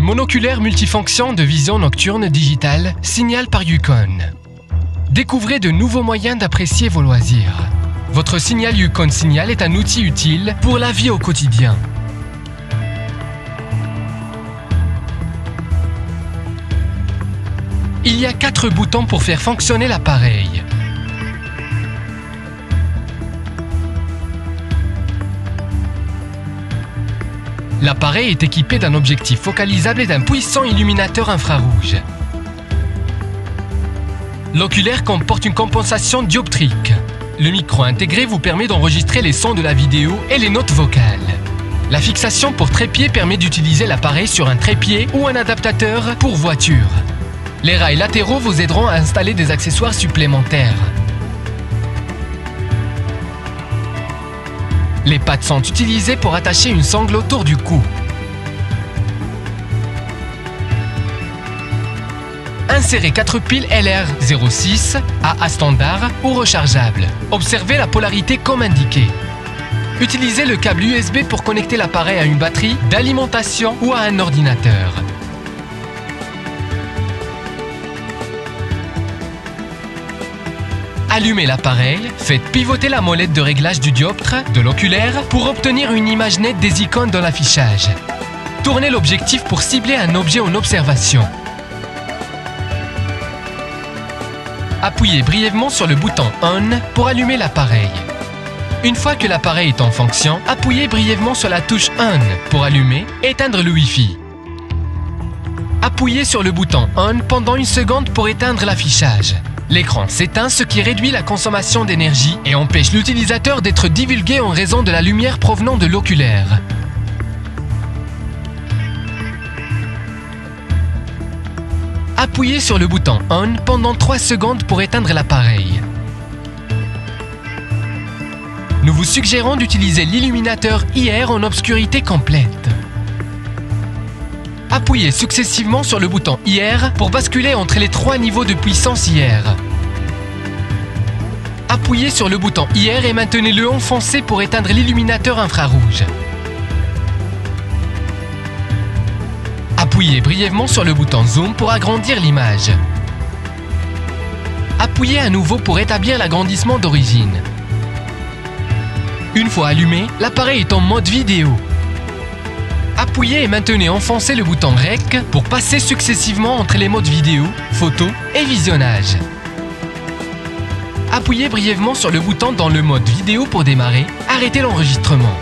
monoculaire multifonction de vision nocturne digitale Signal par Yukon. Découvrez de nouveaux moyens d'apprécier vos loisirs. Votre Signal Yukon Signal est un outil utile pour la vie au quotidien. Il y a 4 boutons pour faire fonctionner l'appareil. L'appareil est équipé d'un objectif focalisable et d'un puissant illuminateur infrarouge. L'oculaire comporte une compensation dioptrique. Le micro intégré vous permet d'enregistrer les sons de la vidéo et les notes vocales. La fixation pour trépied permet d'utiliser l'appareil sur un trépied ou un adaptateur pour voiture. Les rails latéraux vous aideront à installer des accessoires supplémentaires. Les pattes sont utilisées pour attacher une sangle autour du cou. Insérez 4 piles LR06 AA standard ou rechargeables. Observez la polarité comme indiqué. Utilisez le câble USB pour connecter l'appareil à une batterie d'alimentation ou à un ordinateur. Allumez l'appareil, faites pivoter la molette de réglage du dioptre de l'oculaire pour obtenir une image nette des icônes dans l'affichage. Tournez l'objectif pour cibler un objet en observation. Appuyez brièvement sur le bouton On pour allumer l'appareil. Une fois que l'appareil est en fonction, appuyez brièvement sur la touche On pour allumer et éteindre le Wi-Fi. Appuyez sur le bouton On pendant 1 seconde pour éteindre l'affichage. L'écran s'éteint, ce qui réduit la consommation d'énergie et empêche l'utilisateur d'être divulgué en raison de la lumière provenant de l'oculaire. Appuyez sur le bouton On pendant 3 secondes pour éteindre l'appareil. Nous vous suggérons d'utiliser l'illuminateur IR en obscurité complète. Appuyez successivement sur le bouton IR pour basculer entre les 3 niveaux de puissance IR. Appuyez sur le bouton IR et maintenez-le enfoncé pour éteindre l'illuminateur infrarouge. Appuyez brièvement sur le bouton Zoom pour agrandir l'image. Appuyez à nouveau pour établir l'agrandissement d'origine. Une fois allumé, l'appareil est en mode vidéo. Appuyez et maintenez enfoncé le bouton REC pour passer successivement entre les modes vidéo, photo et visionnage. Appuyez brièvement sur le bouton dans le mode vidéo pour démarrer, arrêtez l'enregistrement.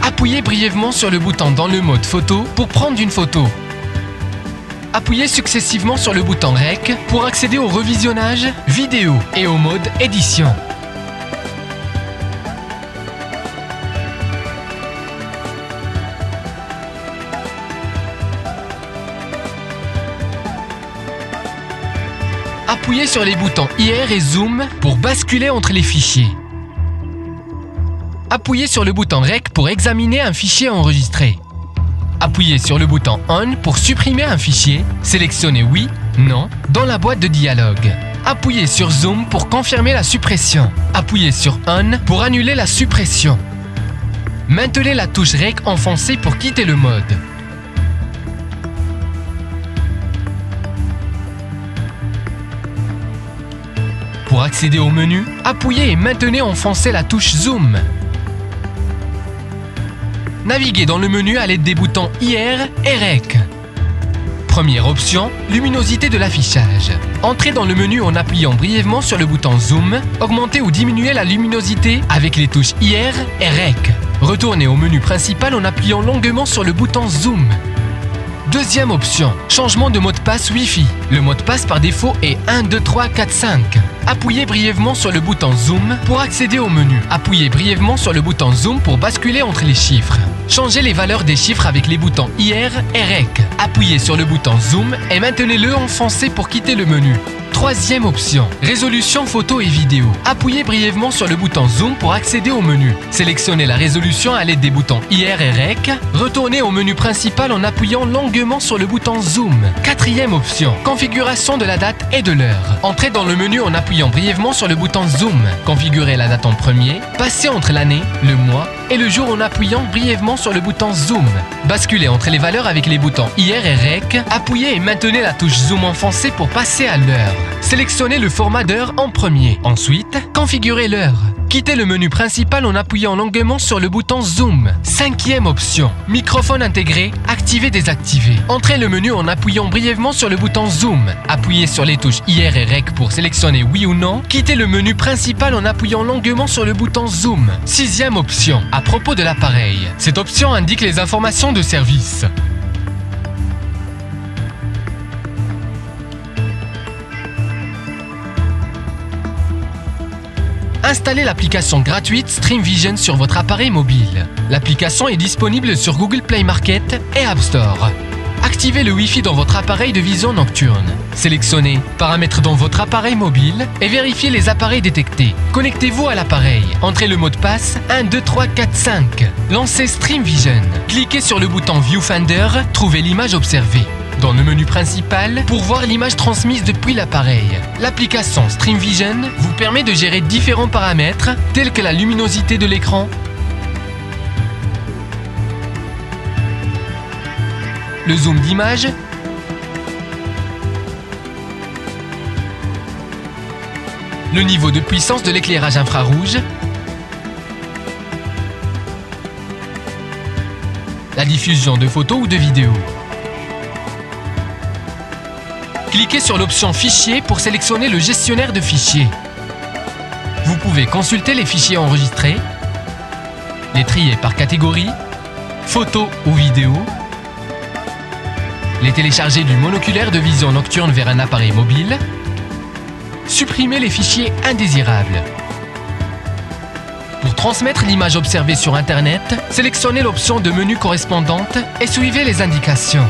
Appuyez brièvement sur le bouton dans le mode photo pour prendre une photo. Appuyez successivement sur le bouton REC pour accéder au revisionnage, vidéo et au mode édition. Appuyez sur les boutons IR et Zoom pour basculer entre les fichiers. Appuyez sur le bouton REC pour examiner un fichier enregistré. Appuyez sur le bouton On pour supprimer un fichier. Sélectionnez Oui, Non dans la boîte de dialogue. Appuyez sur Zoom pour confirmer la suppression. Appuyez sur On pour annuler la suppression. Maintenez la touche REC enfoncée pour quitter le mode. Pour accéder au menu, appuyez et maintenez enfoncé la touche Zoom. Naviguez dans le menu à l'aide des boutons IR et REC. Première option, luminosité de l'affichage. Entrez dans le menu en appuyant brièvement sur le bouton Zoom, augmentez ou diminuez la luminosité avec les touches IR et REC. Retournez au menu principal en appuyant longuement sur le bouton Zoom. Deuxième option, changement de mot de passe Wi-Fi. Le mot de passe par défaut est 1, 2, 3, 4, 5. Appuyez brièvement sur le bouton Zoom pour accéder au menu. Appuyez brièvement sur le bouton Zoom pour basculer entre les chiffres. Changez les valeurs des chiffres avec les boutons IR et REC. Appuyez sur le bouton Zoom et maintenez-le enfoncé pour quitter le menu. Troisième option, résolution photo et vidéo. Appuyez brièvement sur le bouton Zoom pour accéder au menu. Sélectionnez la résolution à l'aide des boutons IR et REC. Retournez au menu principal en appuyant longuement sur le bouton Zoom. Quatrième option, configuration de la date et de l'heure. Entrez dans le menu en appuyant brièvement sur le bouton Zoom. Configurez la date en premier. Passez entre l'année, le mois et le jour en appuyant brièvement sur le bouton Zoom. Basculez entre les valeurs avec les boutons IR et REC. Appuyez et maintenez la touche Zoom enfoncée pour passer à l'heure. Sélectionnez le format d'heure en premier. Ensuite, configurez l'heure. Quittez le menu principal en appuyant longuement sur le bouton Zoom. Cinquième option, microphone intégré, activer-désactiver. Entrez le menu en appuyant brièvement sur le bouton Zoom. Appuyez sur les touches IR et REC pour sélectionner oui ou non. Quittez le menu principal en appuyant longuement sur le bouton Zoom. Sixième option, à propos de l'appareil. Cette option indique les informations de service. Installez l'application gratuite StreamVision sur votre appareil mobile. L'application est disponible sur Google Play Market et App Store. Activez le Wi-Fi dans votre appareil de vision nocturne. Sélectionnez Paramètres dans votre appareil mobile et vérifiez les appareils détectés. Connectez-vous à l'appareil. Entrez le mot de passe 1, 2, 3, 4, 5. Lancez StreamVision. Cliquez sur le bouton Viewfinder, trouvez l'image observée. Dans le menu principal, pour voir l'image transmise depuis l'appareil. L'application StreamVision vous permet de gérer différents paramètres tels que la luminosité de l'écran, le zoom d'image, le niveau de puissance de l'éclairage infrarouge, la diffusion de photos ou de vidéos. Cliquez sur l'option Fichier pour sélectionner le gestionnaire de fichiers. Vous pouvez consulter les fichiers enregistrés, les trier par catégorie, photos ou vidéos, les télécharger du monoculaire de vision nocturne vers un appareil mobile, supprimer les fichiers indésirables. Pour transmettre l'image observée sur Internet, sélectionnez l'option de menu correspondante et suivez les indications.